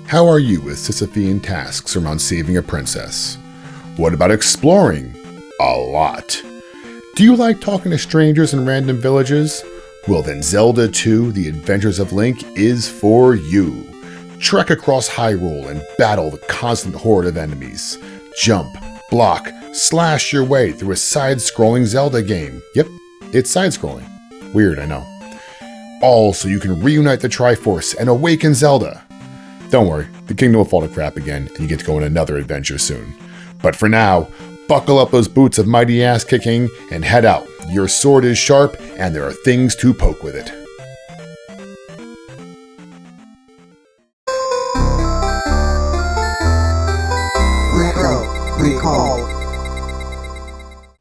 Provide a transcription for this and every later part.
How are you with Sisyphean tasks around saving a princess? What about exploring? A lot. Do you like talking to strangers in random villages? Well then Zelda 2: The Adventures of Link is for you. Trek across Hyrule and battle the constant horde of enemies. Jump, block, slash your way through a side-scrolling Zelda game. Yep, it's side-scrolling. Weird, I know. All so you can reunite the Triforce and awaken Zelda. Don't worry, the kingdom will fall to crap again, and you get to go on another adventure soon. But for now, buckle up those boots of mighty ass-kicking and head out. Your sword is sharp, and there are things to poke with it. Retro Recall.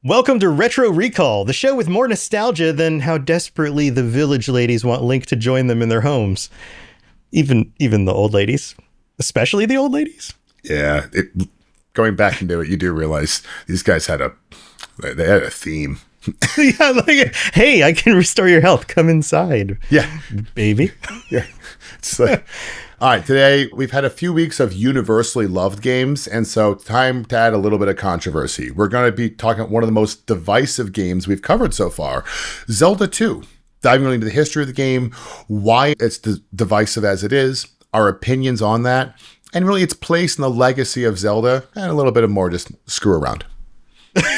Welcome to Retro Recall, the show with more nostalgia than how desperately the village ladies want Link to join them in their homes. Even the old ladies, especially the old ladies. Yeah, going back into it, you do realize these guys had a theme. Yeah, like, hey, I can restore your health. Come inside. Yeah, baby. Yeah, it's like, all right. Today we've had a few weeks of universally loved games, and so time to add a little bit of controversy. We're going to be talking about one of the most divisive games we've covered so far, Zelda 2. Diving into the history of the game, why it's divisive as it is, our opinions on that, and really its place in the legacy of Zelda, and a little bit of more just screw around.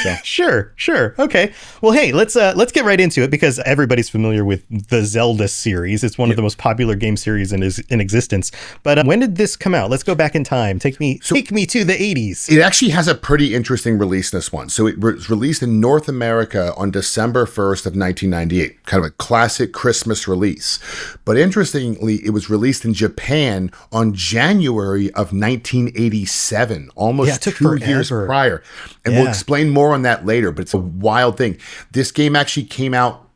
So. Sure. Okay. Well, hey, let's get right into it because everybody's familiar with the Zelda series. It's one of the most popular game series in existence. But when did this come out? Let's go back in time. Take me to the 80s. It actually has a pretty interesting release, this one. So it was released in North America on December 1st of 1998, kind of a classic Christmas release. But interestingly, it was released in Japan on January of 1987, almost 2 years prior. And we'll explain more on that later, but it's a wild thing. This game actually came out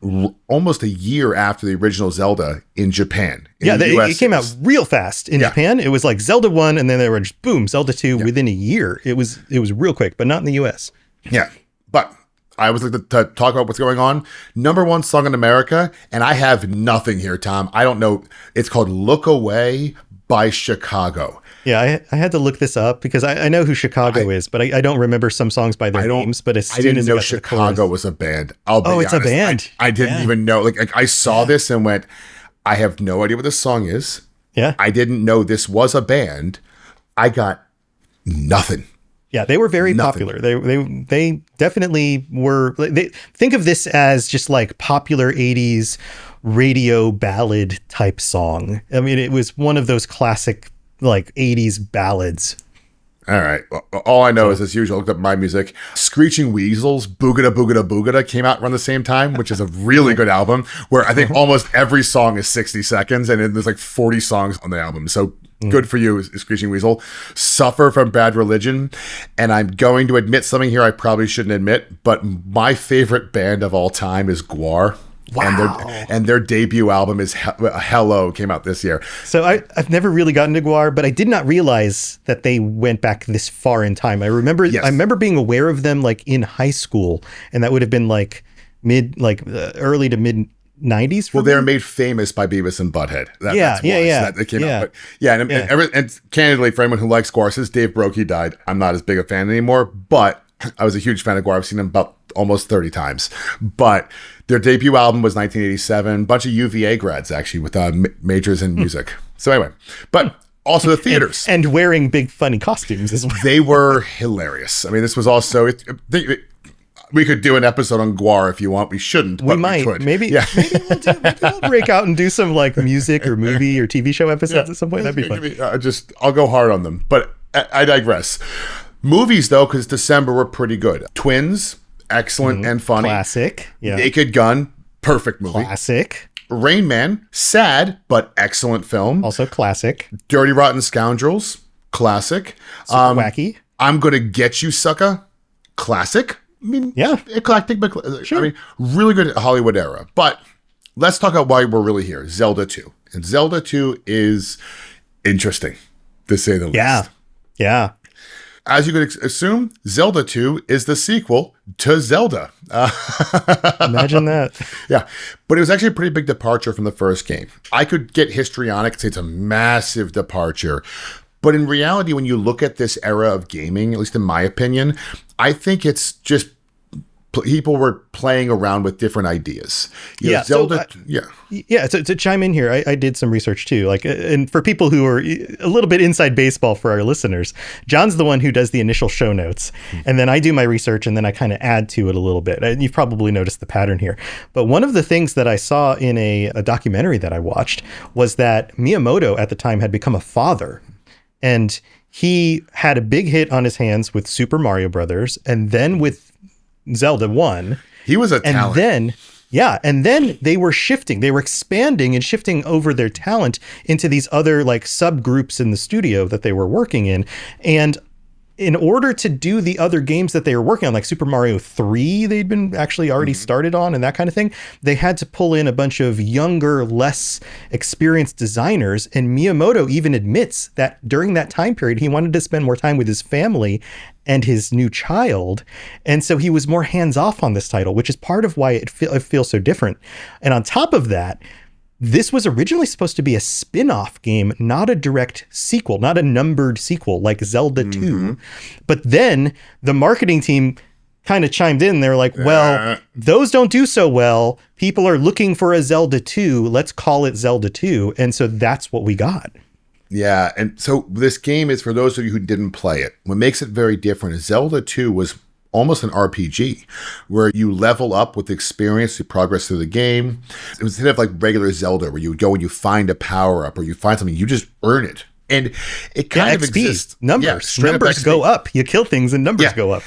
almost a year after the original Zelda in Japan. It came out real fast in Japan. It was like Zelda 1, and then they were just, boom, Zelda 2 within a year. It was real quick, but not in the US. Yeah, but I always like to talk about what's going on. Number one song in America, and I have nothing here, Tom. I don't know. It's called Look Away by Chicago. Yeah, I had to look this up because I know who Chicago is, but I don't remember some songs by their names. But as soon as I didn't know Chicago was a band. It's a band. I didn't even know. Like I saw this and went, I have no idea what this song is. Yeah. I didn't know this was a band. I got nothing. Yeah, they were very popular. They definitely were. Think of this as just like popular 80s radio ballad type song. I mean, it was one of those classic like 80s ballads. All right. Well, all I know is, as usual, I looked up my music. Screeching Weasels, Boogada Boogada Boogada came out around the same time, which is a really good album where I think almost every song is 60 seconds and there's like 40 songs on the album. So good for you, Screeching Weasel. Suffer from Bad Religion. And I'm going to admit something here I probably shouldn't admit, but my favorite band of all time is Gwar. Wow. And their debut album is Hello, came out this year. So I've never really gotten to Gwar, but I did not realize that they went back this far in time. I remember being aware of them like in high school, and that would have been like early to mid 90s. Well, they were made famous by Beavis and Butthead. That's why they came out. But and candidly, for anyone who likes Gwar, since Dave Brokey died, I'm not as big a fan anymore, but I was a huge fan of Gwar. I've seen them about almost 30 times. But their debut album was 1987. A bunch of UVA grads, actually, with majors in music. So anyway, but also the theaters. And wearing big, funny costumes as well. They were hilarious. I mean, this was also... we could do an episode on Gwar if you want. We shouldn't, but we could. Maybe we'll break out and do some like music or movie or TV show episodes at some point. That'd be fun. I'll go hard on them. But I digress. Movies, though, because December were pretty good. Twins, excellent and funny. Classic. Yeah. Naked Gun, perfect movie. Classic. Rain Man, sad but excellent film. Also classic. Dirty Rotten Scoundrels, classic. Wacky. I'm Gonna Get You, Sucker, classic. I mean, eclectic, but sure. I mean, really good Hollywood era. But let's talk about why we're really here. Zelda 2. And Zelda 2 is interesting, to say the least. Yeah. As you could assume, Zelda 2 is the sequel to Zelda. Imagine that. Yeah, but it was actually a pretty big departure from the first game. I could get histrionic and say it's a massive departure, But in reality, when you look at this era of gaming, at least in my opinion, I think it's just people were playing around with different ideas. Zelda. To chime in here, I did some research too. Like, and for people who are a little bit inside baseball for our listeners, John's the one who does the initial show notes, and then I do my research, and then I kind of add to it a little bit. And you've probably noticed the pattern here. But one of the things that I saw in a documentary that I watched was that Miyamoto at the time had become a father, and he had a big hit on his hands with Super Mario Brothers, and then with Zelda 1. He was a talent. And then they were expanding and shifting over their talent into these other like subgroups in the studio that they were working in. And in order to do the other games that they were working on, like Super Mario 3, they'd been actually already started on and that kind of thing, they had to pull in a bunch of younger, less experienced designers. And Miyamoto even admits that during that time period, he wanted to spend more time with his family and his new child. And so he was more hands-off on this title, which is part of why it feels so different. And on top of that, this was originally supposed to be a spin-off game, not a direct sequel, not a numbered sequel like Zelda 2. But then the marketing team kind of chimed in. They're like, well, those don't do so well. People are looking for a Zelda 2. Let's call it Zelda 2. And so that's what we got. Yeah, and so this game is, for those of you who didn't play it, what makes it very different is Zelda 2 was almost an RPG where you level up with experience, you progress through the game. It was instead of like regular Zelda where you would go and you find a power up or you find something, you just earn it. And it kind of exists. Numbers go up. You kill things and numbers go up.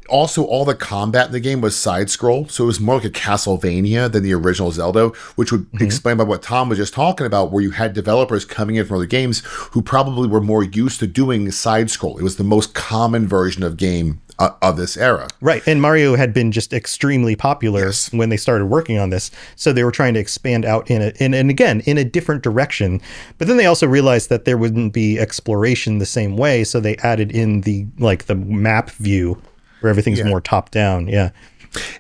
Also, all the combat in the game was side scroll, so it was more like a Castlevania than the original Zelda, which would explain by what Tom was just talking about, where you had developers coming in from other games who probably were more used to doing side scroll. It was the most common version of game of this era. Right. And Mario had been just extremely popular when they started working on this. So they were trying to expand out in a different direction. But then they also realized that there wouldn't be exploration the same way. So they added in the map view where everything's more top down. Yeah.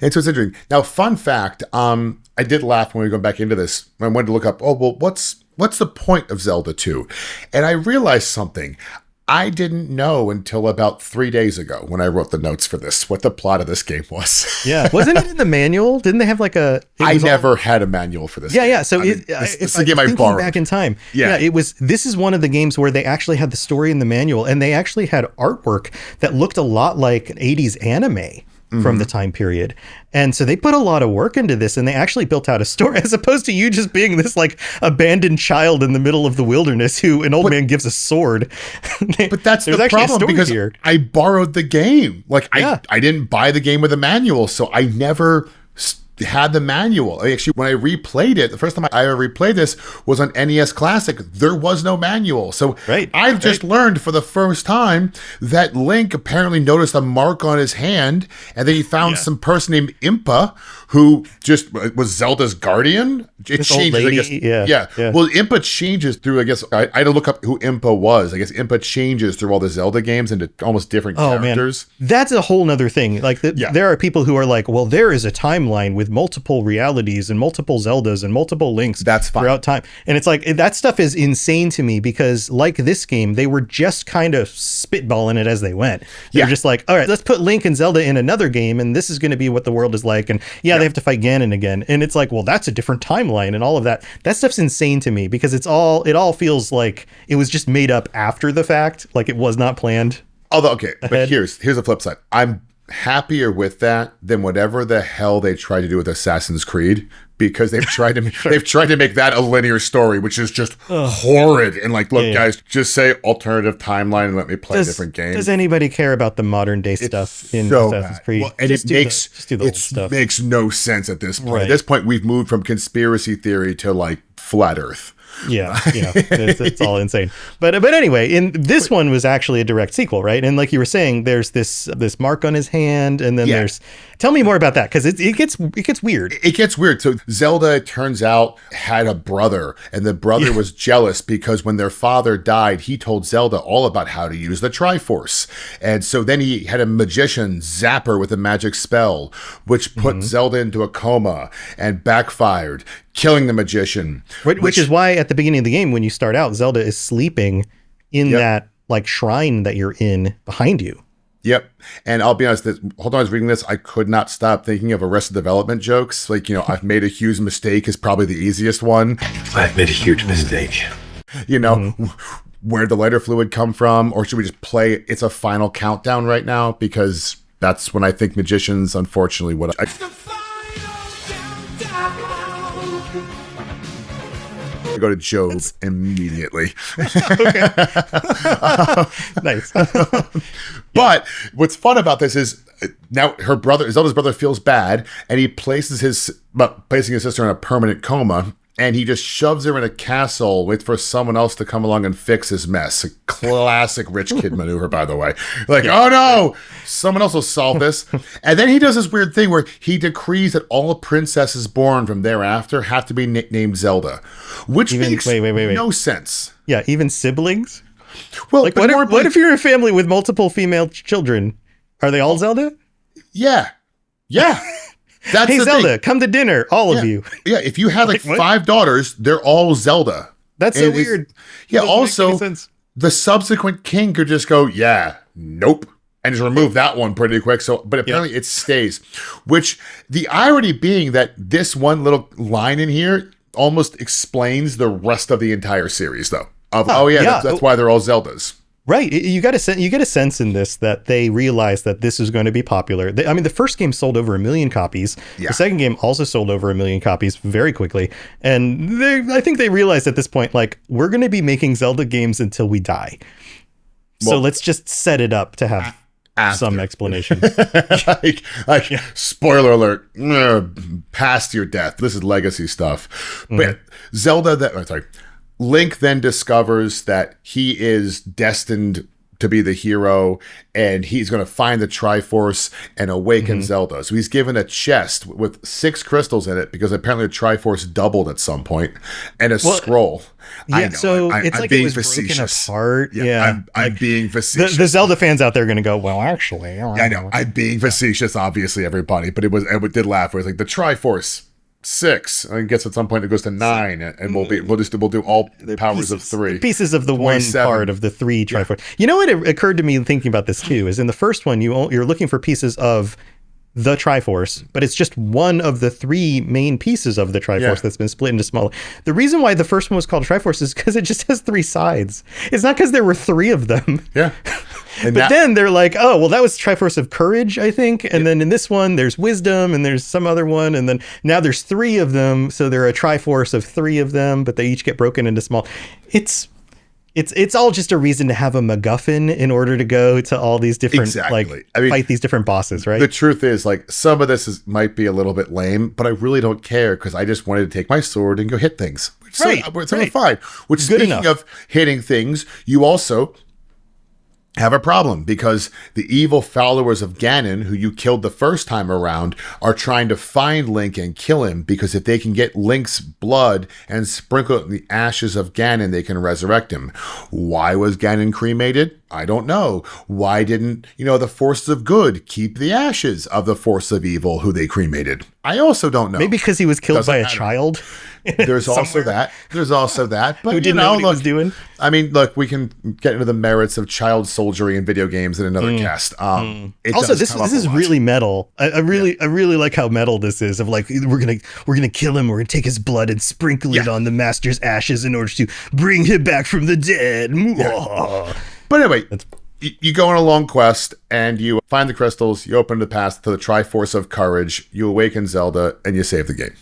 And so it's interesting. Now, fun fact, I did laugh when we go back into this. I wanted to look up, what's the point of Zelda 2? And I realized something. I didn't know until about 3 days ago when I wrote the notes for this, what the plot of this game was. Yeah. Wasn't it in the manual? Didn't they have like a... I never had a manual for this game. Yeah. So it's a game I borrowed. Back in time. Yeah. This is one of the games where they actually had the story in the manual, and they actually had artwork that looked a lot like an 80s anime from the time period. And so they put a lot of work into this, and they actually built out a story, as opposed to you just being this like abandoned child in the middle of the wilderness who an old man gives a sword. But that's the problem, because I borrowed the game. Like I didn't buy the game with a manual, so I never had the manual. Actually, when I replayed it, the first time I ever replayed this was on NES Classic. There was no manual. So I just learned for the first time that Link apparently noticed a mark on his hand, and then he found some person named Impa who just was Zelda's guardian. It changes, I guess. Yeah. Well, Impa changes through, I guess, I had to look up who Impa was. I guess Impa changes through all the Zelda games into almost different characters. Man. That's a whole nother thing. Like, there are people who are like, well, there is a timeline with multiple realities and multiple Zeldas and multiple Links throughout time. And it's like, that stuff is insane to me, because like this game, they were just kind of spitballing it as they went. They're just like, all right, let's put Link and Zelda in another game, and this is going to be what the world is like. And they have to fight Ganon again. And it's like, well, that's a different timeline and all of that. That stuff's insane to me, because it all feels like it was just made up after the fact. Like it was not planned. Although, okay, but here's the flip side. I'm happier with that than whatever the hell they tried to do with Assassin's Creed, because they've tried to make that a linear story, which is just horrid. And like, look, guys, just say alternative timeline and let me play a different game. Does anybody care about the modern day stuff in Assassin's Creed? Well, and it makes no sense at this point. Right. At this point, we've moved from conspiracy theory to like flat Earth. Yeah, it's all insane. But anyway, this one was actually a direct sequel, right? And like you were saying, there's this mark on his hand, and then there's... Tell me more about that, because it gets weird. It gets weird. So Zelda, it turns out, had a brother, and the brother was jealous because when their father died, he told Zelda all about how to use the Triforce. And so then he had a magician zap her with a magic spell, which put Zelda into a coma and backfired, killing the magician. Which is why at the beginning of the game, when you start out, Zelda is sleeping in that like shrine that you're in behind you. Yep. And I'll be honest, hold on, I was reading this. I could not stop thinking of Arrested Development jokes. Like, I've made a huge mistake is probably the easiest one. I've made a huge mistake. Where'd the lighter fluid come from? Or should we just play It's a Final Countdown right now? Because that's when I think magicians, unfortunately, I go to Job immediately. Okay. Nice. But what's fun about this is now Zelda's brother feels bad, and he placing his sister in a permanent coma, and he just shoves her in a castle, waits for someone else to come along and fix his mess. A classic rich kid maneuver, by the way. Like, oh no, someone else will solve this. And then he does this weird thing where he decrees that all princesses born from thereafter have to be named Zelda, which makes no sense. Yeah, even siblings? Well, like, what if you're a family with multiple female children? Are they all Zelda? Yeah. That's hey, the Zelda, thing. come to dinner, all of you. Yeah, if you had like 5 daughters, they're all Zelda. That's so weird. Yeah, also, the subsequent king could just go, nope, and just remove that one pretty quick. So, but apparently it stays. Which, the irony being that this one little line in here almost explains the rest of the entire series, though. That's why they're all Zeldas. Right. You get a sense in this that they realized that this is going to be popular. The first game sold over 1 million copies. Yeah. The second game also sold over 1 million copies very quickly. And I think they realized at this point, like, we're going to be making Zelda games until we die. So let's just set it up to have some explanation. Spoiler alert, past your death. This is legacy stuff. But Zelda, Link then discovers that he is destined to be the hero, and he's going to find the Triforce and awaken Zelda. So he's given a chest with 6 crystals in it, because apparently the Triforce doubled at some point, and a scroll. Yeah, I know, so it's I'm like being it was facetious. Broken apart. Yeah, I'm being facetious. The Zelda fans out there are going to go, well, actually. I know, I'm being facetious, obviously, everybody, but it did laugh. It was like the Triforce 6. I guess at some point it goes to 9, and we'll do all the powers of 3. Pieces of the 27. One part of the 3 Triforce. You know what occurred to me thinking about this too is in the first one you're looking for pieces of the Triforce, but it's just one of the 3 main pieces of the Triforce that's been split into smaller. The reason why the first one was called Triforce is because it just has 3 sides. It's not because there were 3 of them. Yeah. But then they're like, oh, well, that was Triforce of Courage, I think. And then in this one, there's Wisdom, and there's some other one. And then now there's 3 of them. So they're a Triforce of 3 of them, but they each get broken into small. It's all just a reason to have a MacGuffin in order to go to all these different, fight these different bosses, right? The truth is, like, some of this might be a little bit lame, but I really don't care, because I just wanted to take my sword and go hit things. Fine. Which, speaking of hitting things, you also have a problem, because the evil followers of Ganon, who you killed the first time around, are trying to find Link and kill him, because if they can get Link's blood and sprinkle it in the ashes of Ganon, they can resurrect him. Why was Ganon cremated? I don't know. Why didn't, the forces of good keep the ashes of the force of evil who they cremated? I also don't know. Maybe because he was killed by a child. There's also that. But who didn't know what he was doing. I mean, look, we can get into the merits of child soldiery in video games in another cast. Also, this is really metal. I really like how metal this is. Of like, we're gonna kill him. We're gonna take his blood and sprinkle it on the master's ashes in order to bring him back from the dead. Yeah. But anyway, you go on a long quest, and you find the crystals. You open the path to the Triforce of Courage. You awaken Zelda, and you save the game.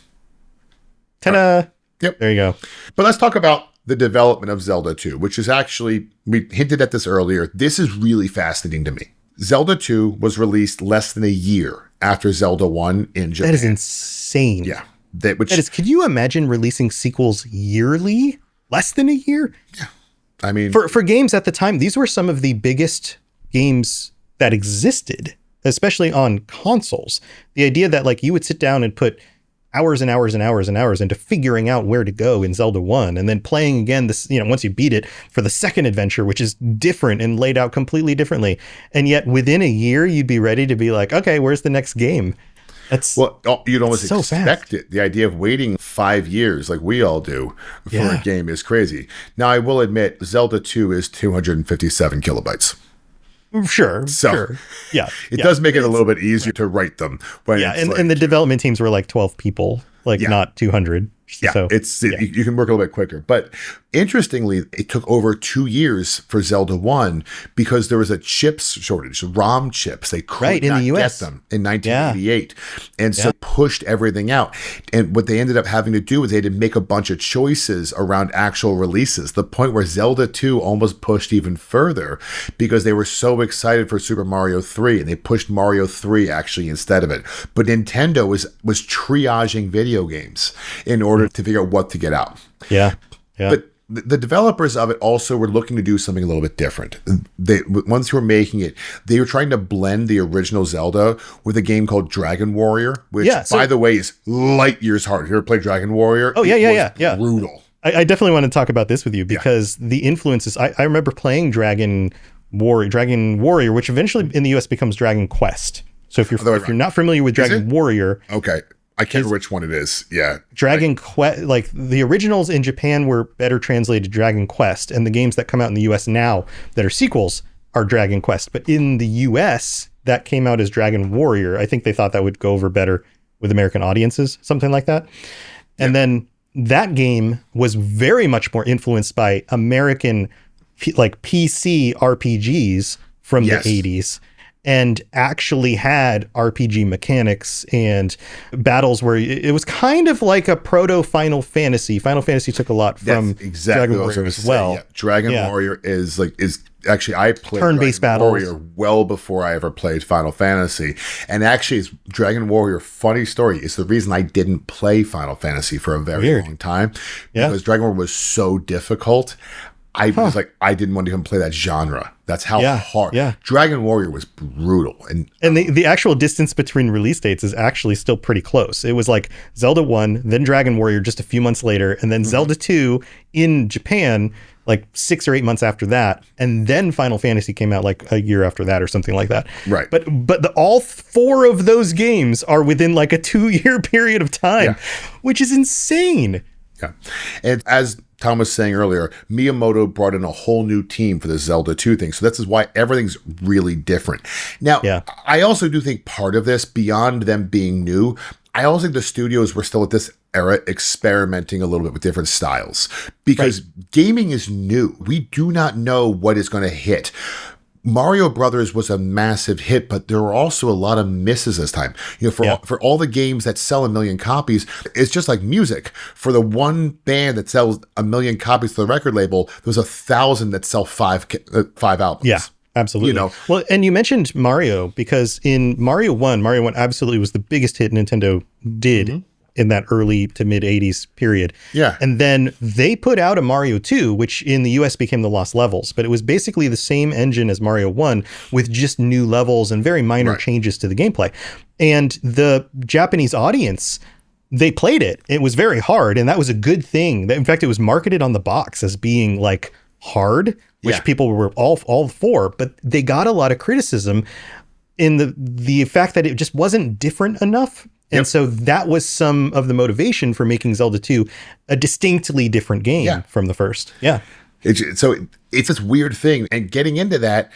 Ta-da! Yep. There you go. But let's talk about the development of Zelda 2, which is actually, we hinted at this earlier. This is really fascinating to me. Zelda 2 was released less than a year after Zelda 1 in Japan. That is insane. Yeah. Could you imagine releasing sequels yearly? Less than a year? Yeah. I mean, for games at the time, these were some of the biggest games that existed, especially on consoles. The idea that like you would sit down and put hours and hours and hours and hours into figuring out where to go in Zelda 1, and then playing again this, once you beat it, for the second adventure, which is different and laid out completely differently. And yet within a year, you'd be ready to be like, okay, where's the next game? That's Well, you'd almost so expect fast. it. The idea of waiting 5 years, like we all do, for a game is crazy. Now, I will admit, Zelda 2 is 257 kilobytes. Sure, So sure. Yeah. it yeah. does make it a little bit easier to write them. When Yeah, it's and the development teams were like 12 people, like Yeah. not 200. Yeah, So you can work a little bit quicker. But interestingly, it took over 2 years for Zelda 1 because there was a chips shortage, ROM chips. They could Right, in not the US. get them in 1988. And so pushed everything out. And what they ended up having to do is they had to make a bunch of choices around actual releases. The point where Zelda 2 almost pushed even further because they were so excited for Super Mario 3 and they pushed Mario 3 actually instead of it. But Nintendo was triaging video games in order to figure out what to get out. yeah. But the developers of it also were looking to do something a little bit different. They, once who were making it, they were trying to blend the original Zelda with a game called Dragon Warrior, which, by the way, is light years hard. If you ever played Dragon Warrior? Oh, yeah. Brutal. I definitely want to talk about this with you because the influences. I remember playing Dragon Warrior, which eventually in the US becomes Dragon Quest. So if you're not familiar with Dragon Warrior, Okay. I can't remember which one it is. Yeah. Dragon Quest, like the originals in Japan were better translated to Dragon Quest, and the games that come out in the US now that are sequels are Dragon Quest. But in the US, that came out as Dragon Warrior. I think they thought that would go over better with American audiences, something like that. And then that game was very much more influenced by American like PC RPGs from the 80s. And actually had RPG mechanics and battles where it was kind of like a proto Final Fantasy. Final Fantasy took a lot from Dragon Warrior as well. Yeah. Dragon Warrior is actually, I played turn-based Dragon battles. Warrior well before I ever played Final Fantasy. And actually, it's Dragon Warrior, funny story, is the reason I didn't play Final Fantasy for a very long time. Because Dragon Warrior was so difficult. I was like, I didn't want to even play that genre. That's how hard. Yeah. Dragon Warrior was brutal. And the actual distance between release dates is actually still pretty close. It was like Zelda 1, then Dragon Warrior just a few months later, and then Zelda 2 in Japan like 6 or 8 months after that, and then Final Fantasy came out like a year after that or something like that. Right. But all 4 of those games are within like a 2-year period of time, which is insane. Yeah. And as Tom was saying earlier, Miyamoto brought in a whole new team for the Zelda 2 thing. So that's why everything's really different. Now, I also do think part of this, beyond them being new, I also think the studios were still at this era experimenting a little bit with different styles because gaming is new. We do not know what is going to hit. Mario Brothers was a massive hit, but there were also a lot of misses this time. You know, for all the games that sell 1 million copies, it's just like music. For the one band that sells 1 million copies to the record label, there's 1,000 that sell five albums. Yeah, absolutely. You know, well, and you mentioned Mario because in Mario 1 absolutely was the biggest hit Nintendo did in that early to mid 80s period. Yeah. And then they put out a Mario 2, which in the US became the Lost Levels, but it was basically the same engine as Mario 1 with just new levels and very minor changes to the gameplay. And the Japanese audience, they played it. It was very hard, and that was a good thing. In fact, it was marketed on the box as being like hard, which people were all for, but they got a lot of criticism in the fact that it just wasn't different enough. And so that was some of the motivation for making Zelda 2 a distinctly different game from the first. Yeah. It's this weird thing. And getting into that,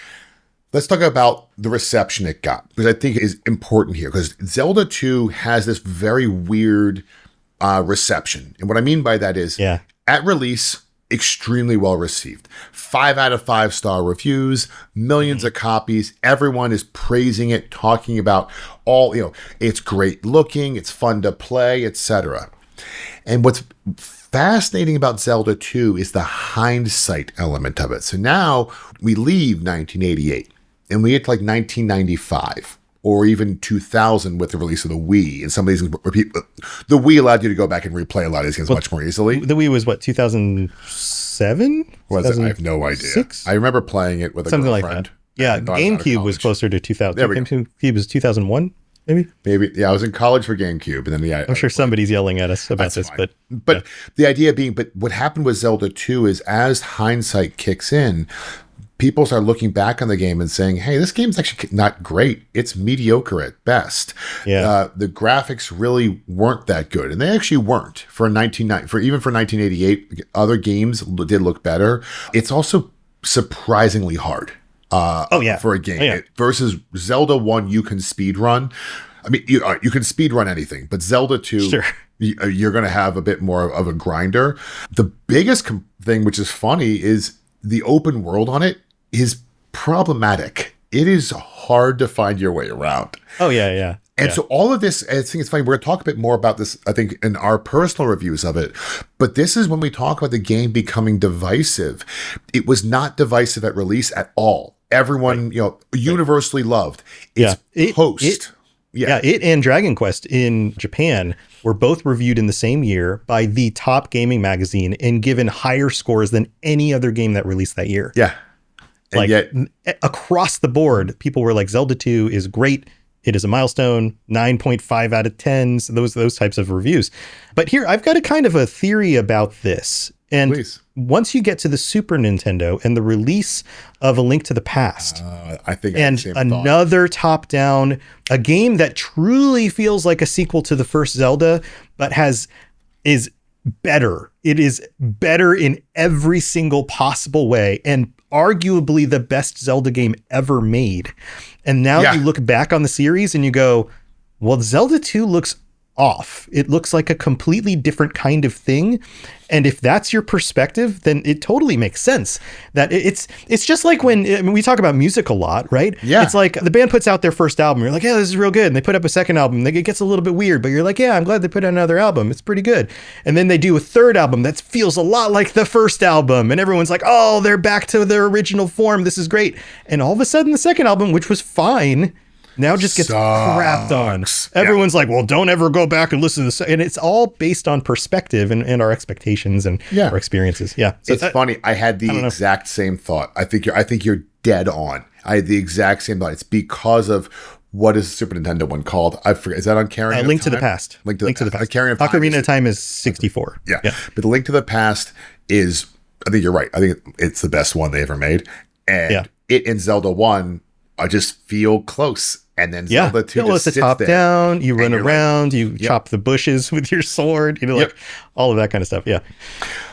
let's talk about the reception it got, because I think it is important here, because Zelda 2 has this very weird reception. And what I mean by that is at release, extremely well received. 5 out of 5 star reviews, millions of copies. Everyone is praising it, talking about all, it's great looking, it's fun to play, etc. And what's fascinating about Zelda 2 is the hindsight element of it. So now we leave 1988 and we get to like 1995. Or even 2000 with the release of the Wii. And some of these, the Wii allowed you to go back and replay a lot of these games much more easily. The Wii was what, 2007? Was it? I have no idea. I remember playing it with a something girlfriend. Like that. Yeah, GameCube was closer to 2000. GameCube was 2001, maybe? Maybe. Yeah, I was in college for GameCube. And then I'm sure somebody's yelling at us about this. Fine. But the idea being, but what happened with Zelda 2 is as hindsight kicks in, people start looking back on the game and saying, hey, this game's actually not great. It's mediocre at best. Yeah. The graphics really weren't that good. And they actually weren't for 1988. Other games did look better. It's also surprisingly hard. For a game versus Zelda 1, you can speed run. I mean, you can speed run anything, but Zelda 2, Sure. You're going to have a bit more of a grinder. The biggest thing, which is funny, is the open world on it is problematic. It is hard to find your way around. Oh, yeah. And so all of this, I think it's funny, we're going to talk a bit more about this, I think, in our personal reviews of it. But this is when we talk about the game becoming divisive. It was not divisive at release at all. Everyone, universally loved. It's post. It and Dragon Quest in Japan were both reviewed in the same year by the top gaming magazine and given higher scores than any other game that released that year. Yeah. And yet, across the board, people were like, Zelda 2 is great. It is a milestone, 9.5 out of 10, those types of reviews. But here, I've got a kind of a theory about this. And Please. Once you get to the Super Nintendo and the release of A Link to the Past, I think and another top-down, a game that truly feels like a sequel to the first Zelda, but is better. It is better in every single possible way, and arguably the best Zelda game ever made. And now you look back on the series and you go, well, Zelda 2 looks off. It looks like a completely different kind of thing. And if that's your perspective, then it totally makes sense that it's just like when we talk about music a lot, right? Yeah. It's like the band puts out their first album. You're like, yeah, this is real good. And they put up a second album. It gets a little bit weird, but you're like, yeah, I'm glad they put out another album. It's pretty good. And then they do a third album that feels a lot like the first album. And everyone's like, oh, they're back to their original form. This is great. And all of a sudden the second album, which was fine, now just gets crapped on. Everyone's like, well, don't ever go back and listen to this. And it's all based on perspective and our expectations and our experiences. Yeah. So it's funny. I had the exact same thought. I think you're dead on. I had the exact same thought. It's because of what is the Super Nintendo one called? I forget. Is that on Carrying of Link Time? to the Past. Link to the Past. Carrying of Time. Ocarina of Time is 64. Yeah. But the Link to the Past is, I think you're right. I think it's the best one they ever made. And it and Zelda 1, I just feel close. And then Zelda 2 just it's sits a top there. down, you run around, you chop the bushes with your sword, like all of that kind of stuff. Yeah.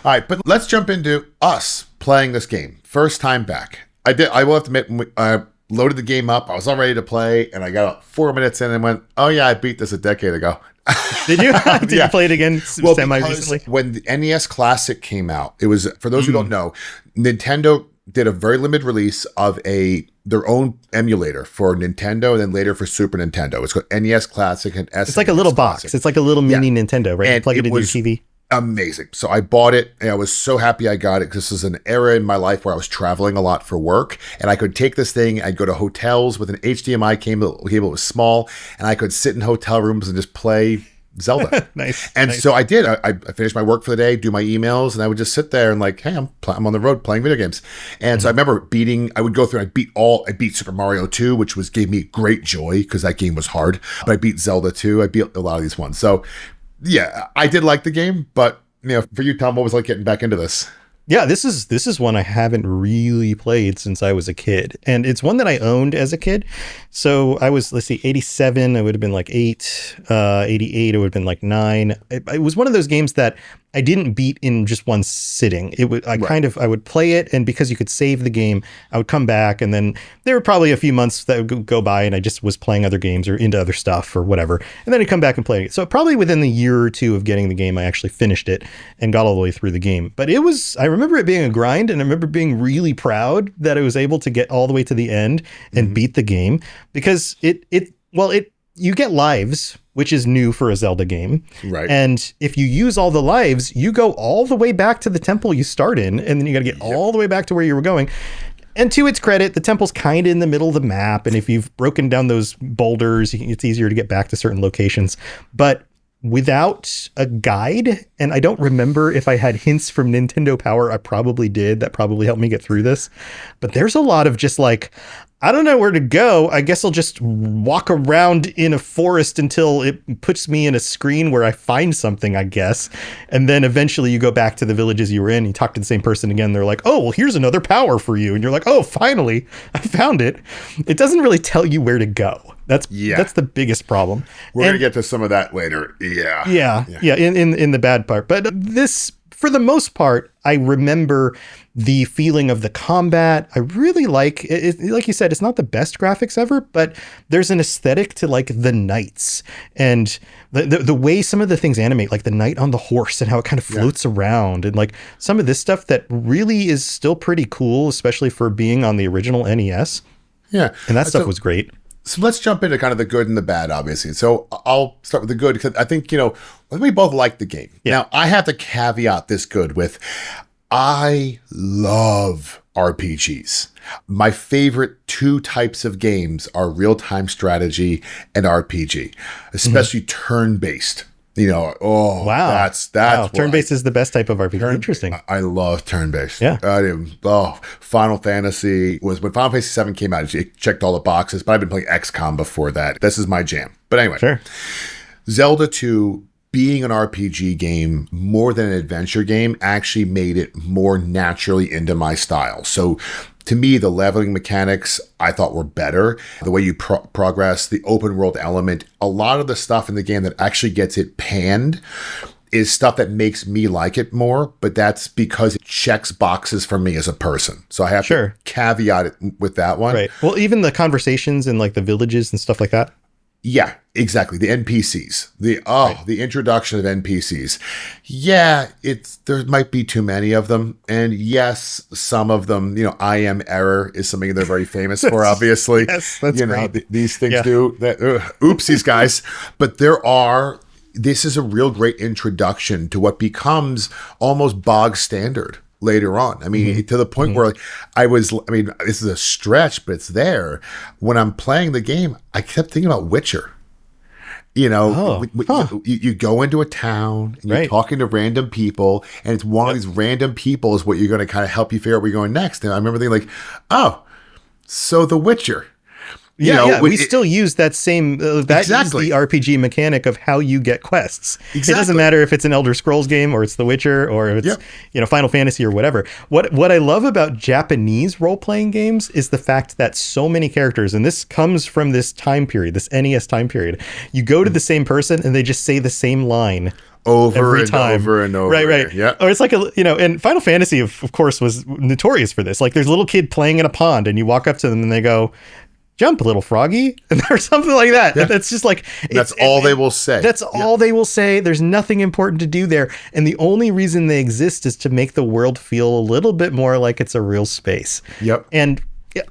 All right, but let's jump into us playing this game. First time back. I will have to admit, I loaded the game up. I was all ready to play, and I got about 4 minutes in and went, oh yeah, I beat this a decade ago. Did you? Did you play it again semi-recently? When the NES Classic came out, it was, for those who don't know, Nintendo did a very limited release of their own emulator for Nintendo and then later for Super Nintendo. It's called NES Classic and SNES. It's like a little box. Classic. It's like a little mini Nintendo, right? And you plug it into your TV. Amazing. So I bought it and I was so happy I got it because this is an era in my life where I was traveling a lot for work and I could take this thing, I'd go to hotels with an HDMI cable. It was small and I could sit in hotel rooms and just play Zelda. Nice. And so I did. I finished my work for the day, do my emails, and I would just sit there and like, hey, I'm on the road playing video games. And so I remember I would go through, I beat Super Mario 2, which gave me great joy because that game was hard. But I beat Zelda 2. I beat a lot of these ones. So yeah, I did like the game, but for you, Tom, what was it like getting back into this? Yeah, this is one I haven't really played since I was a kid. And it's one that I owned as a kid. So I was, 87, I would have been like 8, 88, I would have been like 9. It was one of those games that I didn't beat in just one sitting. I would play it, and because you could save the game, I would come back, and then there were probably a few months that would go by and I just was playing other games or into other stuff or whatever. And then I'd come back and play it. So probably within the year or two of getting the game, I actually finished it and got all the way through the game. But I remember it being a grind, and I remember being really proud that I was able to get all the way to the end and beat the game, because you get lives, which is new for a Zelda game. Right. And if you use all the lives, you go all the way back to the temple you start in, and then you got to get all the way back to where you were going. And to its credit, the temple's kind of in the middle of the map. And if you've broken down those boulders, it's easier to get back to certain locations. But without a guide. And I don't remember if I had hints from Nintendo Power. I probably did. That probably helped me get through this. But there's a lot of just like, I don't know where to go. I guess I'll just walk around in a forest until it puts me in a screen where I find something, I guess. And then eventually you go back to the villages you were in. You talk to the same person again. They're like, oh, well, here's another power for you. And you're like, oh, finally, I found it. It doesn't really tell you where to go. That's the biggest problem. We're going to get to some of that later. Yeah. In the bad part. But this, for the most part, I remember the feeling of the combat. I really like it. Like you said, it's not the best graphics ever, but there's an aesthetic to like the knights and the way some of the things animate, like the knight on the horse and how it kind of floats around, and like some of this stuff that really is still pretty cool, especially for being on the original NES. Yeah. And that stuff was great. So let's jump into kind of the good and the bad, obviously. So I'll start with the good because I think, we both like the game. Yeah. Now, I have to caveat this good with, I love RPGs. My favorite two types of games are real-time strategy and RPG, especially turn-based. Wow. That's turn-based is the best type of RPG. Interesting. I love turn-based. Yeah. Final Fantasy was when Final Fantasy 7 came out, it checked all the boxes, but I've been playing XCOM before that. This is my jam. But anyway, sure. Zelda 2 being an RPG game more than an adventure game actually made it more naturally into my style. So to me, the leveling mechanics I thought were better. The way you progress, the open world element, a lot of the stuff in the game that actually gets it panned is stuff that makes me like it more, but that's because it checks boxes for me as a person. So I have to caveat it with that one. Right. Well, even the conversations and like the villages and stuff like that. Yeah, exactly. The NPCs, the introduction of NPCs. Yeah, there might be too many of them. And yes, some of them, I am error is something they're very famous for, obviously. Yes, that's great. These things do that. Oopsies, guys. But this is a real great introduction to what becomes almost bog standard later on. I mean, to the point where this is a stretch, but it's there. When I'm playing the game, I kept thinking about Witcher. You go into a town and you're talking to random people, and it's one of these random people is what you're going to kind of help you figure out where you're going next. And I remember thinking like, oh, so The Witcher. We still use that same exactly. Is the RPG mechanic of how you get quests. Exactly. It doesn't matter if it's an Elder Scrolls game or it's The Witcher or if it's Final Fantasy or whatever. What I love about Japanese role-playing games is the fact that so many characters, and this comes from this time period, this NES time period, you go to the same person and they just say the same line over and over. Right. Yeah. Or it's like and Final Fantasy of course was notorious for this. Like there's a little kid playing in a pond and you walk up to them and they go, "Jump, little froggy," and there's something like that. Yeah. That's just like that's all they will say. That's all they will say. There's nothing important to do there, and the only reason they exist is to make the world feel a little bit more like it's a real space. Yep. And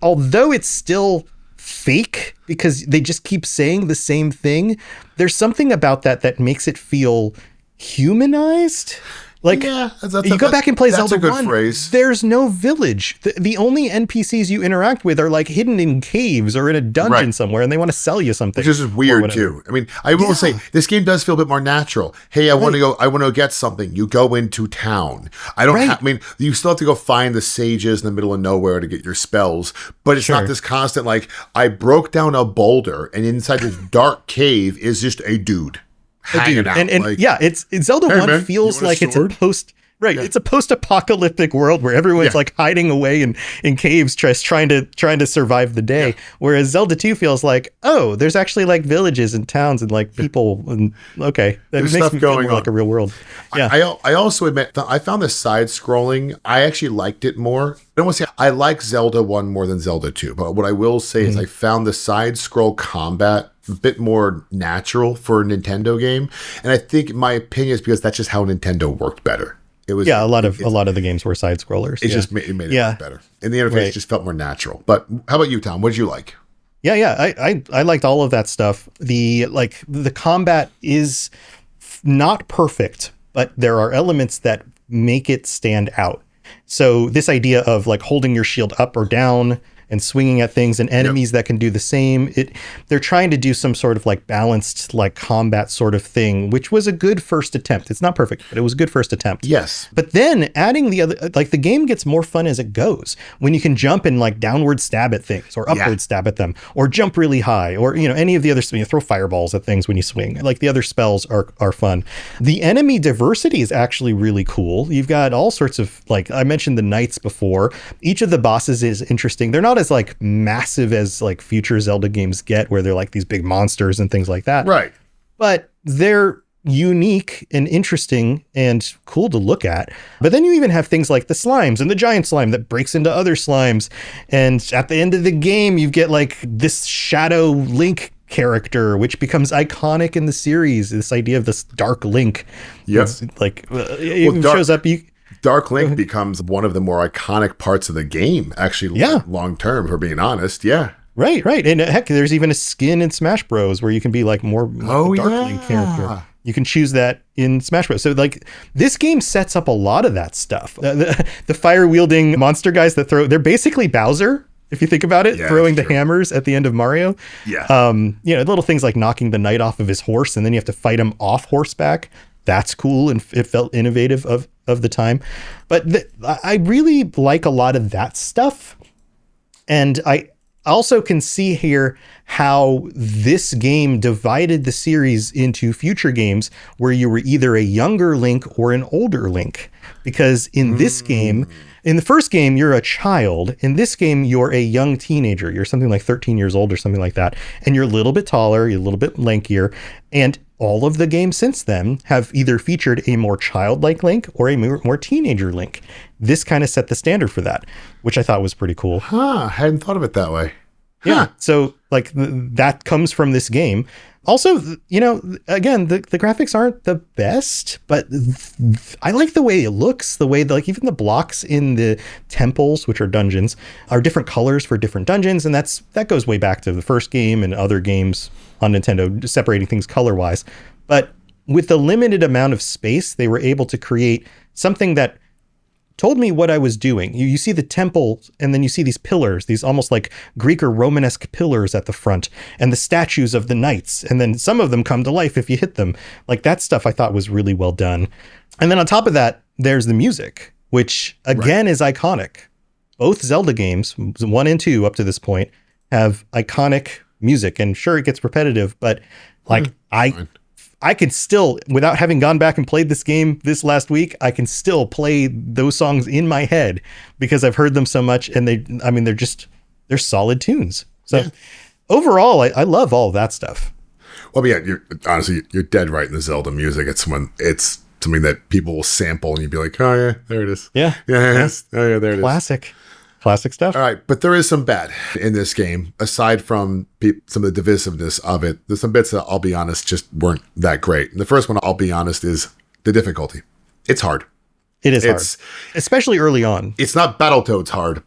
although it's still fake because they just keep saying the same thing, there's something about that makes it feel humanized. Like, you go back and play Zelda 1, that's a good phrase. There's no village. The only NPCs you interact with are like hidden in caves or in a dungeon somewhere, and they want to sell you something. Which is weird too. I mean, I will say this game does feel a bit more natural. Hey, I want to go get something. You go into town. You still have to go find the sages in the middle of nowhere to get your spells, but it's not this constant like, I broke down a boulder and inside this dark cave is just a dude. Hanging out. It's Zelda 1 feels like it's a it's a post-apocalyptic world where everyone's like hiding away in caves trying to survive the day. Whereas Zelda 2 feels like, oh, there's actually like villages and towns and like people and that makes me feel more like a real world. Yeah. I also admit I found the side scrolling, I actually liked it more. I don't want to say I like Zelda 1 more than Zelda 2, but what I will say is I found the side scroll combat a bit more natural for a Nintendo game, and I think my opinion is because that's just how Nintendo worked better. It was a lot of the games were side scrollers. It just made it work better, and the interface just felt more natural. But how about you, Tom? What did you like? I liked all of that stuff. The combat is not perfect, but there are elements that make it stand out. So this idea of like holding your shield up or down and swinging at things and enemies that can do the same. They're trying to do some sort of like balanced like combat sort of thing, which was a good first attempt. It's not perfect, but it was a good first attempt. Yes. But then adding the other, like the game gets more fun as it goes when you can jump and like downward stab at things or upward stab at them or jump really high or, any of the other, throw fireballs at things when you swing. Like the other spells are fun. The enemy diversity is actually really cool. You've got all sorts of, like I mentioned the knights before. Each of the bosses is interesting. They're not as like massive as like future Zelda games get where they're like these big monsters and things like that. Right. But they're unique and interesting and cool to look at. But then you even have things like the slimes and the giant slime that breaks into other slimes. And at the end of the game, you get like this Shadow Link character, which becomes iconic in the series. This idea of this Dark Link. Yes. Like it shows up. Dark Link becomes one of the more iconic parts of the game, actually, long term, if we're being honest. Yeah. Right. And heck, there's even a skin in Smash Bros. Where you can be like more like Dark Link character. You can choose that in Smash Bros. So like this game sets up a lot of that stuff. The fire wielding monster guys that they're basically Bowser. If you think about it, throwing the hammers at the end of Mario. Yeah. Little things like knocking the knight off of his horse and then you have to fight him off horseback. That's cool. And it felt innovative of the time. But I really like a lot of that stuff. And I also can see here how this game divided the series into future games where you were either a younger Link or an older Link. Because in this game, in the first game, you're a child. In this game, you're a young teenager. You're something like 13 years old or something like that. And you're a little bit taller, you're a little bit lankier. And all of the games since then have either featured a more childlike Link or a more teenager Link. This kind of set the standard for that, which I thought was pretty cool. I hadn't thought of it that way. Yeah. So like that comes from this game. Also, again, the graphics aren't the best, but I like the way it looks, the way like even the blocks in the temples, which are dungeons, are different colors for different dungeons. And that goes way back to the first game and other games on Nintendo, separating things color wise. But with the limited amount of space, they were able to create something that told me what I was doing. You see the temple, and then you see these pillars, these almost like Greek or Romanesque pillars at the front, and the statues of the knights. And then some of them come to life if you hit them. Like that stuff I thought was really well done. And then on top of that, there's the music, which again is iconic. Both Zelda games, 1 and 2 up to this point, have iconic music. And sure, it gets repetitive, but like I could still, without having gone back and played this game this last week, I can still play those songs in my head because I've heard them so much, and they're solid tunes. So overall, I love all of that stuff. Well, but yeah, honestly, you're dead right in the Zelda music. It's something that people will sample and you'd be like, oh yeah, there it is. Yeah. Yes. Oh yeah, there it is. Classic stuff. All right, but there is some bad in this game, aside from some of the divisiveness of it. There's some bits that, I'll be honest, just weren't that great. And the first one, I'll be honest, is the difficulty. It's hard. It is hard, especially early on. It's not Battletoads hard,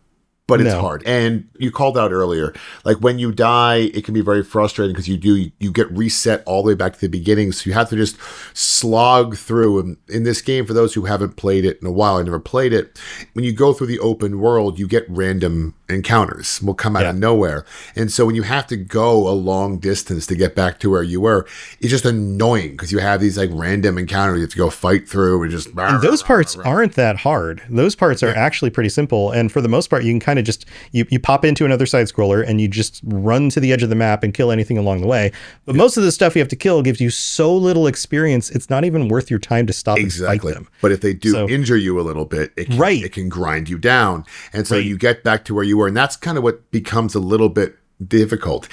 but it's hard. And you called out earlier, like when you die, it can be very frustrating because you get reset all the way back to the beginning. So you have to just slog through. And in this game, for those who haven't played it in a while, I never played it, when you go through the open world, you get random encounters will come out of nowhere. And so when you have to go a long distance to get back to where you were, it's just annoying because you have these like random encounters you have to go fight through and just... And those parts aren't that hard. Those parts are actually pretty simple. And for the most part, you can kind of just, you pop into another side scroller and you just run to the edge of the map and kill anything along the way. But most of the stuff you have to kill gives you so little experience, it's not even worth your time to stop and fight them. But if they do injure you a little bit, it can grind you down. And so you get back to where you were. And that's kind of what becomes a little bit difficult.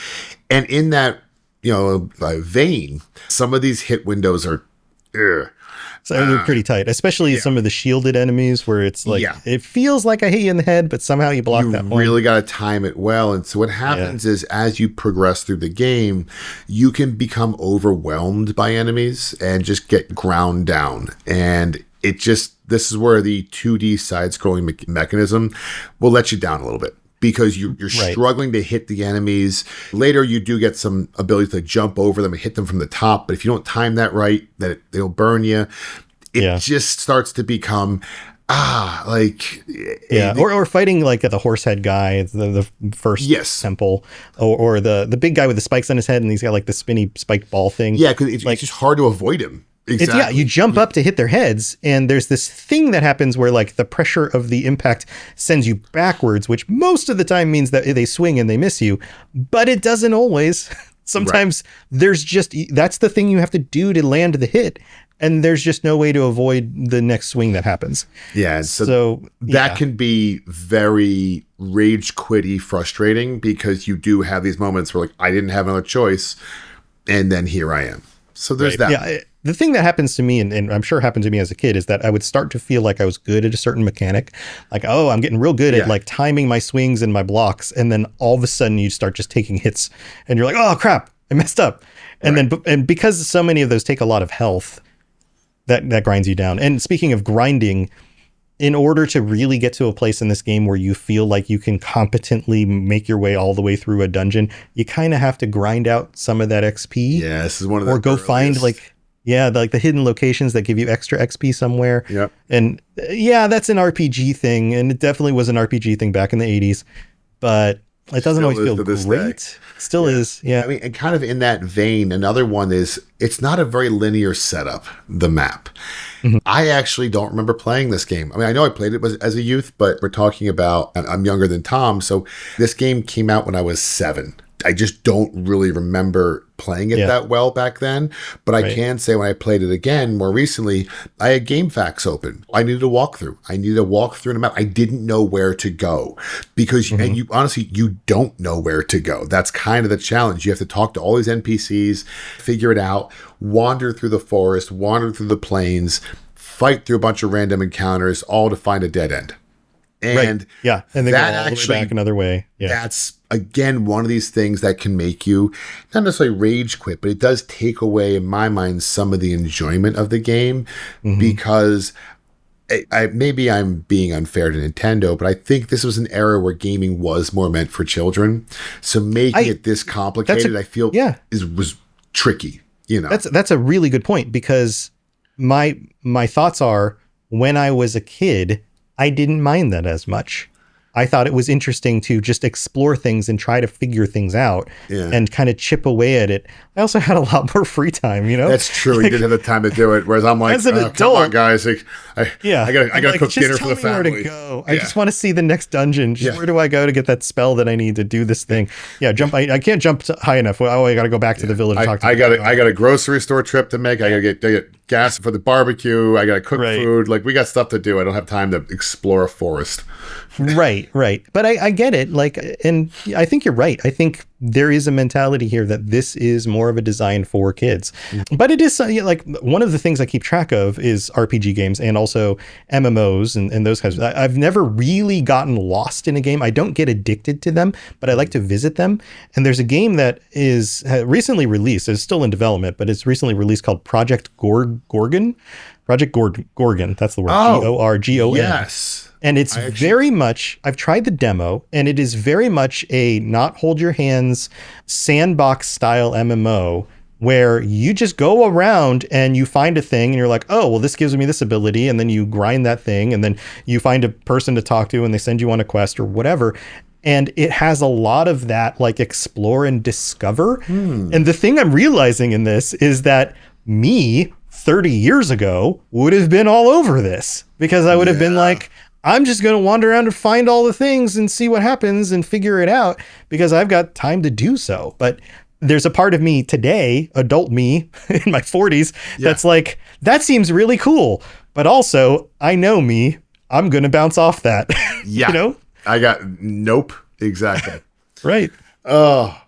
And in that, vein, some of these hit windows are... So they're pretty tight, especially some of the shielded enemies where it's like, it feels like I hit you in the head, but somehow you block that one. You really got to time it well. And so what happens is as you progress through the game, you can become overwhelmed by enemies and just get ground down. And this is where the 2D side-scrolling mechanism will let you down a little bit. Because you're struggling to hit the enemies. Later, you do get some ability to jump over them and hit them from the top. But if you don't time that right, they'll burn you. It just starts to become like Yeah, or fighting like the horse head guy, the first Yes. temple, or the big guy with the spikes on his head and he's got like the spinny spiked ball thing. yeah, because it's like just hard to avoid him. Exactly. Yeah, you jump up to hit their heads, and there's this thing that happens where like the pressure of the impact sends you backwards, which most of the time means that they swing and they miss you, but it doesn't always. Sometimes there's just, that's the thing you have to do to land the hit, and there's just no way to avoid the next swing that happens. Yeah, so that can be very rage quitty frustrating, because you do have these moments where like, I didn't have another choice, and then here I am. So there's that. Yeah, the thing that happens to me, and I'm sure happened to me as a kid, is that I would start to feel like I was good at a certain mechanic. Like, oh, I'm getting real good at like timing my swings and my blocks. And then all of a sudden you start just taking hits and you're like, oh crap, I messed up. And then because so many of those take a lot of health, that grinds you down. And speaking of grinding, in order to really get to a place in this game where you feel like you can competently make your way all the way through a dungeon, you kind of have to grind out some of that XP. Yeah, this is one of the or go find like the hidden locations that give you extra XP somewhere. Yep. And that's an RPG thing, and it definitely was an RPG thing back in the 80s, but it doesn't always feel great. Still is. Yeah. I mean, and kind of in that vein, another one is, it's not a very linear setup, the map. Mm-hmm. I actually don't remember playing this game. I mean, I know I played it as a youth, but we're talking about, I'm younger than Tom, so this game came out when I was 7. I just don't really remember playing it that well back then, but I can say when I played it again more recently, I had GameFAQs open. I needed a walkthrough. In a map. I didn't know where to go, because and you honestly, you don't know where to go. That's kind of the challenge. You have to talk to all these NPCs, figure it out, wander through the forest, wander through the plains, fight through a bunch of random encounters, all to find a dead end. And and then that go all actually, the way back another way. Yeah. That's again one of these things that can make you not necessarily rage quit, but it does take away, in my mind, some of the enjoyment of the game, because maybe I'm being unfair to Nintendo, but I think this was an era where gaming was more meant for children. So making it this complicated, I feel was tricky. You know, that's a really good point, because my thoughts are, when I was a kid, I didn't mind that as much. I thought it was interesting to just explore things and try to figure things out and kind of chip away at it. I also had a lot more free time, you know? That's true. You didn't have the time to do it. Whereas I'm like, as an adult, come on, guys. I gotta cook just dinner for the tell me family. Where to go. I just want to see the next dungeon. Where do I go to get that spell that I need to do this thing? Yeah, jump. I can't jump high enough. Oh, I got to go back to the village. I got a grocery store trip to make. I gotta get gas for the barbecue. I gotta cook food. Like, we got stuff to do. I don't have time to explore a forest. Right. But I get it. Like, and I think you're right. I think there is a mentality here that this is more of a design for kids. But it is like, one of the things I keep track of is RPG games and also MMOs and those kinds. I've never really gotten lost in a game. I don't get addicted to them, but I like to visit them. And there's a game that is recently released. It's still in development, but it's recently released, called Project Gorgon. Project Gorgon. That's the word. Gorgon. Yes. And it's very much, I've tried the demo, and it is very much a not hold your hands sandbox style MMO, where you just go around and you find a thing and you're like, oh, well, this gives me this ability. And then you grind that thing, and then you find a person to talk to and they send you on a quest or whatever. And it has a lot of that, like, explore and discover. And the thing I'm realizing in this is that me 30 years ago would have been all over this, because I would have been like, I'm just going to wander around and find all the things and see what happens and figure it out, because I've got time to do so. But there's a part of me today, adult me in my 40s, that's like, that seems really cool. But also, I know me, I'm going to bounce off that. Yeah. You know? I got, nope. Exactly. Right. Oh.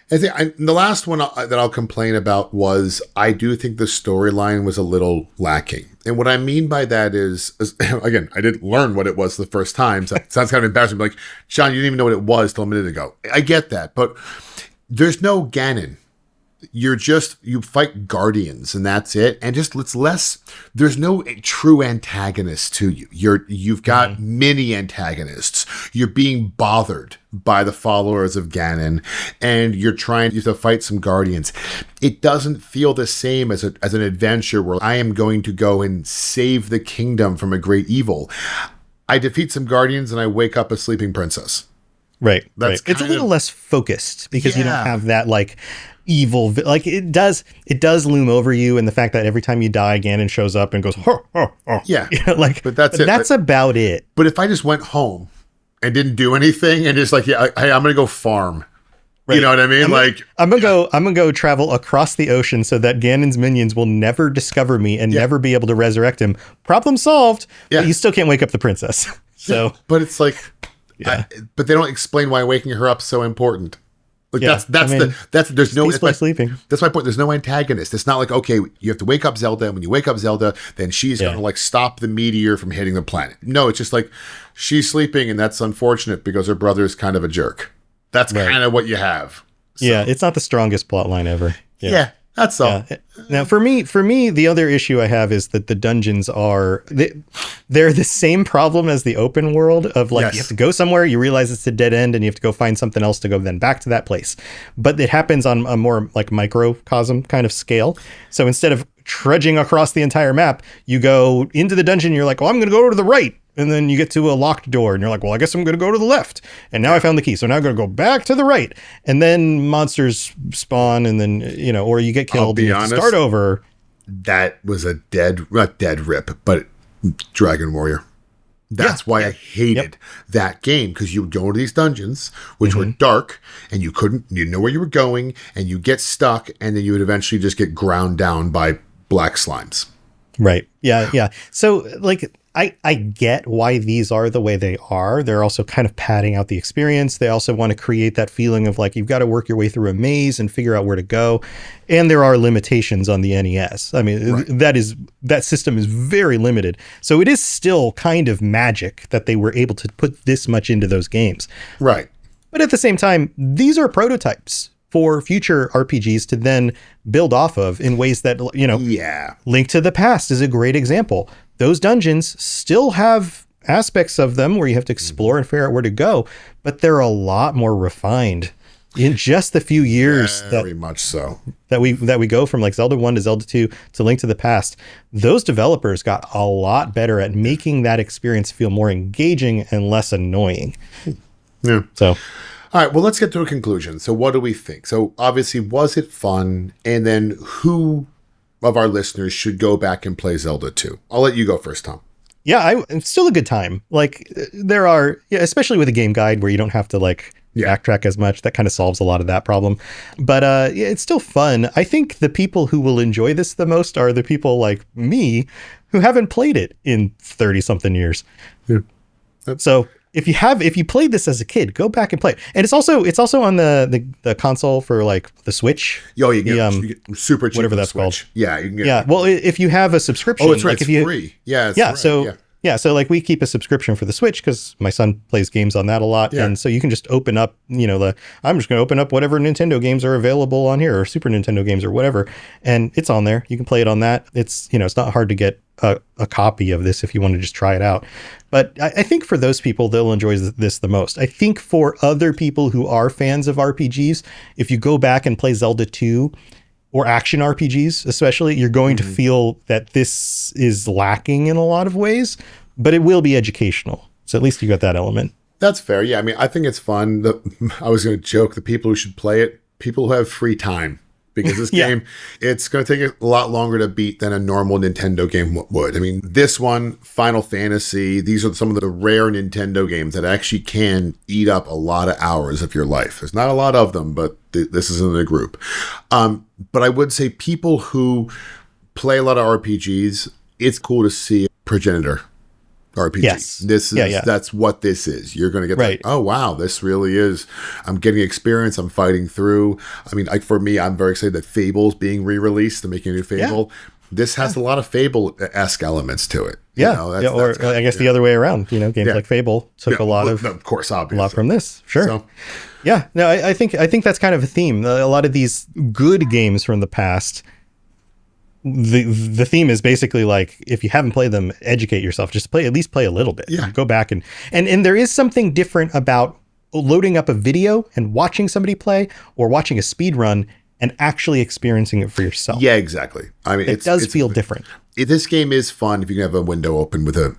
The last one that I'll complain about was, I do think the storyline was a little lacking. And what I mean by that is, again, I didn't learn what it was the first time. So it sounds kind of embarrassing. Like, Sean, you didn't even know what it was till a minute ago. I get that. But there's no Ganon you fight guardians and that's it. And just it's less, there's no true antagonist to you. You've got many antagonists. You're being bothered by the followers of Ganon and you're trying to fight some guardians. It doesn't feel the same as an adventure where I am going to go and save the kingdom from a great evil. I defeat some guardians and I wake up a sleeping princess. Right. That's It's a little less focused because you don't Yeah. have that like evil, like it does loom over you. And the fact that every time you die, Ganon shows up and goes, ho, ho, ho. Yeah. You know, like, But that's it. That's about it. But if I just went home and didn't do anything and just like, hey, I'm going to go farm. Right. You know what I mean? I'm gonna go travel across the ocean so that Ganon's minions will never discover me and never be able to resurrect him. Problem solved. Yeah. But you still can't wake up the princess. So, but it's like, Yeah. but they don't explain why waking her up is so important. Like Yeah, there's no, peacefully sleeping. That's my point. There's no antagonist. It's not like, okay, you have to wake up Zelda. And when you wake up Zelda, then she's going to like stop the meteor from hitting the planet. No, it's just like she's sleeping and that's unfortunate because her brother is kind of a jerk. That's kind of what you have. So, Yeah, it's not the strongest plot line ever. yeah, that's all. Yeah. Now, for me, the other issue I have is that the dungeons they're the same problem as the open world of like, Yes. you have to go somewhere, you realize it's a dead end and you have to go find something else to go then back to that place. But it happens on a more like microcosm kind of scale. So instead of trudging across the entire map, you go into the dungeon, you're like, well, I'm going to go to the right. And then you get to a locked door and you're like, well, I guess I'm going to go to the left. And now I found the key. So now I'm going to go back to the right. And then monsters spawn and then, or you get killed and you have to start over. That was a not dead rip, but Dragon Warrior. That's why I hated that game, because you would go into these dungeons, which were dark, and you didn't know where you were going, and you get stuck, and then you would eventually just get ground down by black slimes. Right. Yeah. Yeah. So like, I get why these are the way they are. They're also kind of padding out the experience. They also want to create that feeling of like, you've got to work your way through a maze and figure out where to go. And there are limitations on the NES. I mean, that system is very limited. So it is still kind of magic that they were able to put this much into those games. Right. But at the same time, these are prototypes for future RPGs to then build off of in ways that, Yeah. Link to the Past is a great example. Those dungeons still have aspects of them where you have to explore and figure out where to go, but they're a lot more refined in just the few years Very much so. that we go from like Zelda 1 to Zelda 2 to Link to the Past. Those developers got a lot better at making that experience feel more engaging and less annoying. Yeah. So, all right, well, let's get to a conclusion. So what do we think? So obviously, was it fun? And then who of our listeners should go back and play Zelda 2? I'll let you go first, Tom. yeah, it's still a good time. Like there are, especially with a game guide where you don't have to like backtrack as much. That kind of solves a lot of that problem. But it's still fun. I think the people who will enjoy this the most are the people like me who haven't played it in 30 something years. Yeah. So if you played this as a kid, go back and play it. And it's also on the console for like the Switch. Yo, you get super cheap whatever on the that's called. Switch. Yeah, you can get. Yeah. Well, if you have a subscription, Oh, it's right. like It's if you, free. Yeah. yeah. Right. So so like we keep a subscription for the Switch because my son plays games on that a lot, and so you can just open up, I'm just going to open up whatever Nintendo games are available on here or Super Nintendo games or whatever, and it's on there. You can play it on that. It's it's not hard to get a copy of this if you want to just try it out. But I think for those people, they'll enjoy this the most. I think for other people who are fans of RPGs, if you go back and play Zelda 2 or action RPGs, especially, you're going to feel that this is lacking in a lot of ways, but it will be educational. So at least you got that element. That's fair. Yeah, I mean, I think it's fun. I was going to joke, the people who should play it, people who have free time. Because this game, it's going to take a lot longer to beat than a normal Nintendo game would. I mean, this one, Final Fantasy, these are some of the rare Nintendo games that actually can eat up a lot of hours of your life. There's not a lot of them, but this is in the group. But I would say people who play a lot of RPGs, it's cool to see progenitor RPG. Yes. This is that's what this is. You're going to get like, oh wow, this really is. I'm getting experience. I'm fighting through. I mean, like for me, I'm very excited that Fable's being re-released. They're making a new Fable. This has a lot of Fable-esque elements to it. Yeah, or I guess the other way around. Games like Fable took a lot of course, obviously, a lot from this. Sure. So, yeah, no, I think that's kind of a theme. A lot of these good games from the past, the theme is basically like, if you haven't played them, educate yourself. Just at least play a little bit. Yeah. Go back and there is something different about loading up a video and watching somebody play, or watching a speed run and actually experiencing it for yourself. Yeah, exactly. I mean, it does feel different. This game is fun if you can have a window open with a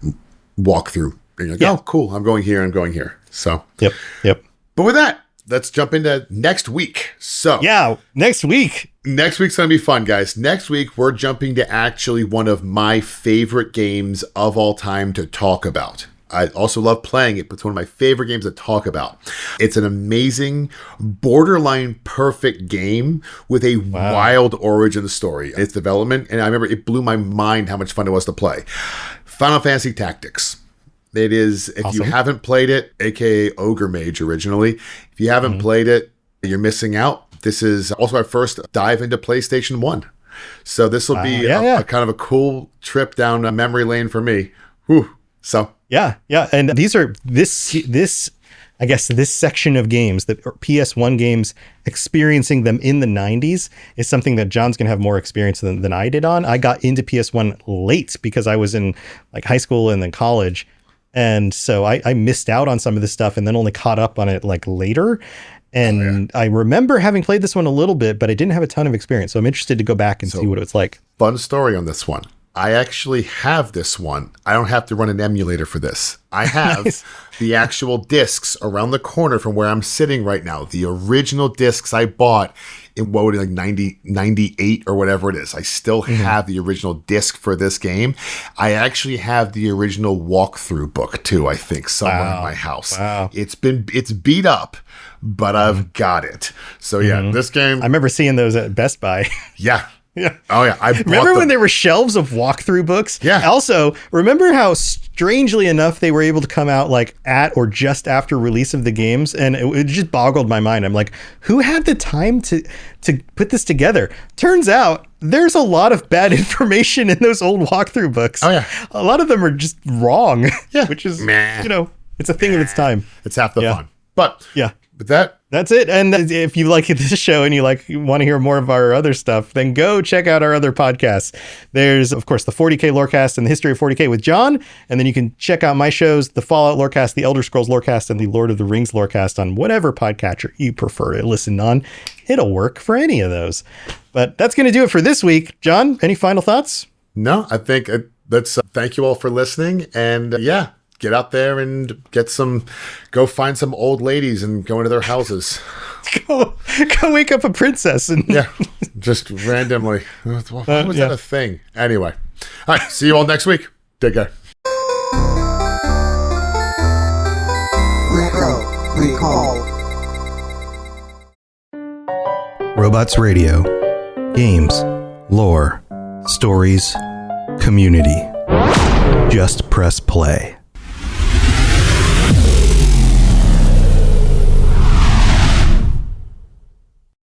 walkthrough. And you're like, oh, cool, I'm going here. So, Yep. But with that, let's jump into next week. So, yeah, next week's going to be fun, guys. Next week, we're jumping to actually one of my favorite games of all time to talk about. I also love playing it, but it's one of my favorite games to talk about. It's an amazing, borderline perfect game with a wild origin story. Its development, and I remember it blew my mind how much fun it was to play. Final Fantasy Tactics. It is, if you haven't played it, aka Ogre Mage originally, if you haven't played it, you're missing out. This is also our first dive into PlayStation 1. So this will be a kind of a cool trip down a memory lane for me. Whew. So yeah, and these are this I guess this section of games, the PS1 games, experiencing them in the 90s is something that John's gonna have more experience than I did on. I got into PS1 late because I was in like high school and then college, and so I missed out on some of this stuff and then only caught up on it like later. And I remember having played this one a little bit, but I didn't have a ton of experience, so I'm interested to go back and see what it's like. Fun story on this one. I actually have this one. I don't have to run an emulator for this. I have the actual discs around the corner from where I'm sitting right now. The original discs I bought in what would it, like 98 or whatever it is. I still have the original disc for this game. I actually have the original walkthrough book too, I think, somewhere in my house. Wow. It's beat up, but I've got it. So yeah, this game. I remember seeing those at Best Buy. Yeah. Yeah. Oh yeah. I remember when there were shelves of walkthrough books. Yeah. Also, remember how strangely enough they were able to come out like at or just after release of the games, and it just boggled my mind. I'm like, who had the time to put this together? Turns out there's a lot of bad information in those old walkthrough books. Oh yeah. A lot of them are just wrong. Yeah. Which is it's a thing of its time. It's half the fun. But with that's it. And if you like this show and you want to hear more of our other stuff, then go check out our other podcasts. There's, of course, the 40K Lorecast and the History of 40K with John. And then you can check out my shows, the Fallout Lorecast, the Elder Scrolls Lorecast, and the Lord of the Rings Lorecast on whatever podcatcher you prefer to listen on. It'll work for any of those. But that's going to do it for this week. John, any final thoughts? No, I think let's thank you all for listening. And get out there and go find some old ladies and go into their houses. go wake up a princess. And just randomly. Why was that a thing? Anyway. All right. See you all next week. Take care. Retro Recall. Robots Radio. Games. Lore. Stories. Community. Just press play.